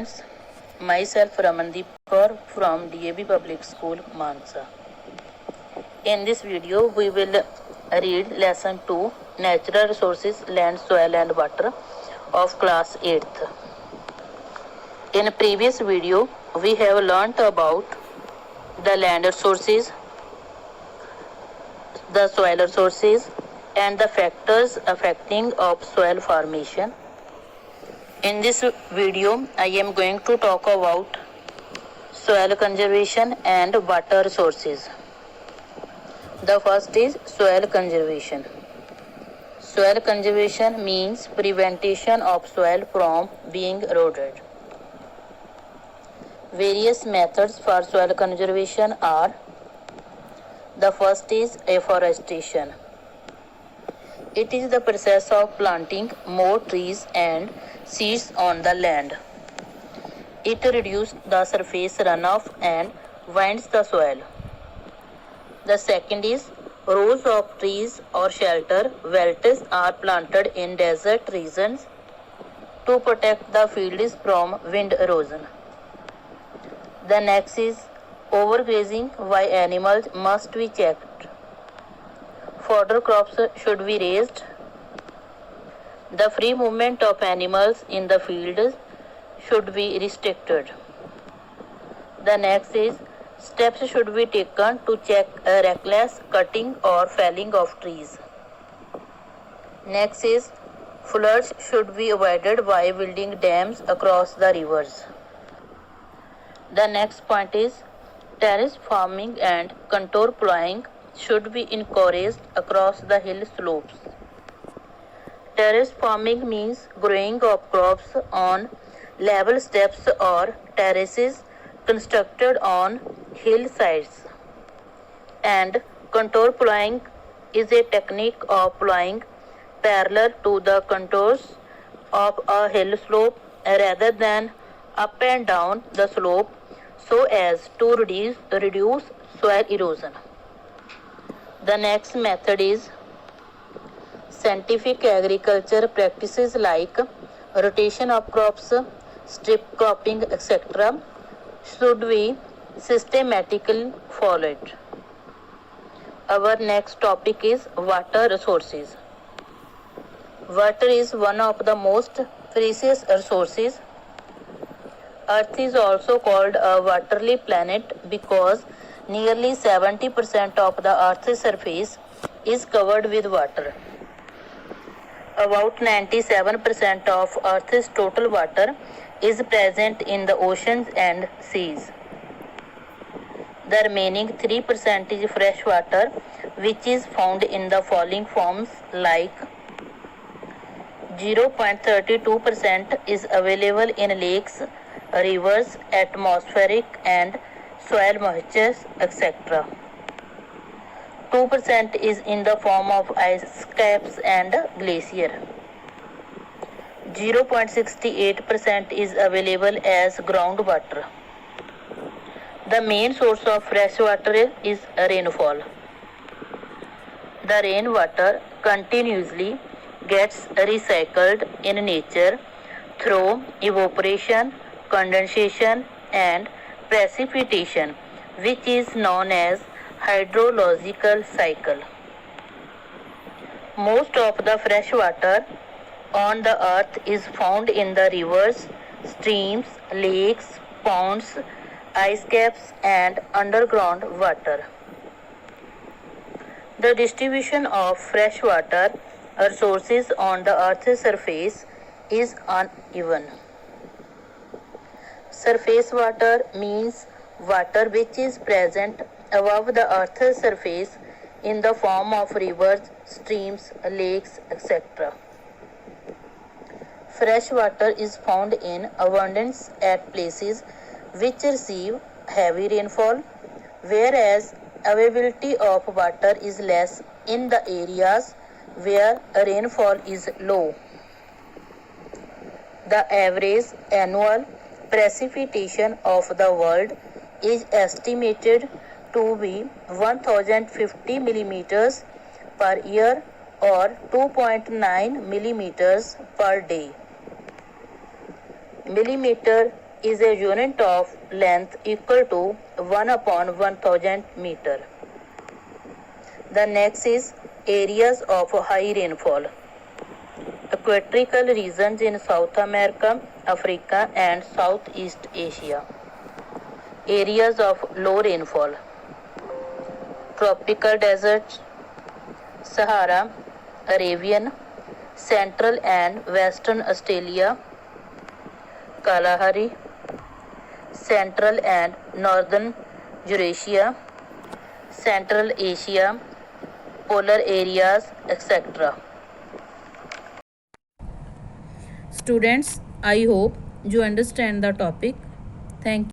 Myself Ramandeep Kaur from DAB Public School, Mansa. In this video, we will read lesson 2, Natural Resources, Land, Soil and Water of class 8th. In previous video, we have learnt about the land resources, the soil resources and the factors affecting of soil formation. In this video, I am going to talk about soil conservation and water resources. The first is soil conservation. Soil conservation means prevention of soil from being eroded. Various methods for soil conservation are: the first is afforestation. It is the process of planting more trees and seeds on the land. It reduces the surface runoff and winds the soil. The second is rows of trees or shelter belts are planted in desert regions to protect the fields from wind erosion. The next is overgrazing, why animals must be checked. Fodder crops should be raised. The free movement of animals in the fields should be restricted. The next is steps should be taken to check reckless cutting or felling of trees. Next is floods should be avoided by building dams across the rivers. The next point is terrace farming and contour ploughing should be encouraged across the hill slopes. Terrace farming means growing of crops on level steps or terraces constructed on hillsides. And contour ploughing is a technique of ploughing parallel to the contours of a hill slope rather than up and down the slope so as to reduce soil erosion. The next method is scientific agriculture practices like rotation of crops, strip cropping, etc. should be systematically followed. Our next topic is water resources. Water is one of the most precious resources. Earth is also called a watery planet because nearly 70% of the Earth's surface is covered with water. About 97% of Earth's total water is present in the oceans and seas. The remaining 3% is fresh water, which is found in the following forms like 0.32% is available in lakes, rivers, atmospheric and soil moisture, etc. 2% is in the form of ice caps and glacier. 0.68% is available as groundwater. The main source of fresh water is rainfall. The rainwater continuously gets recycled in nature through evaporation, condensation and precipitation, which is known as hydrological cycle. Most of the fresh water on the earth is found in the rivers, streams, lakes, ponds, ice caps and underground water. The distribution of fresh water resources on the earth's surface is uneven. Surface water means water which is present above the earth's surface in the form of rivers, streams, lakes, etc. Fresh water is found in abundance at places which receive heavy rainfall, whereas availability of water is less in the areas where rainfall is low. The average annual precipitation of the world is estimated to be 1050 millimeters per year or 2.9 millimeters per day. Millimeter is a unit of length equal to 1 upon 1000 meter. The next is areas of high rainfall. Equatorial regions in South America, Africa and Southeast Asia. Areas of low rainfall. Tropical deserts, Sahara, Arabian, Central and Western Australia, Kalahari, Central and Northern Eurasia, Central Asia, polar areas, etc. Students, I hope you understand the topic. Thank you.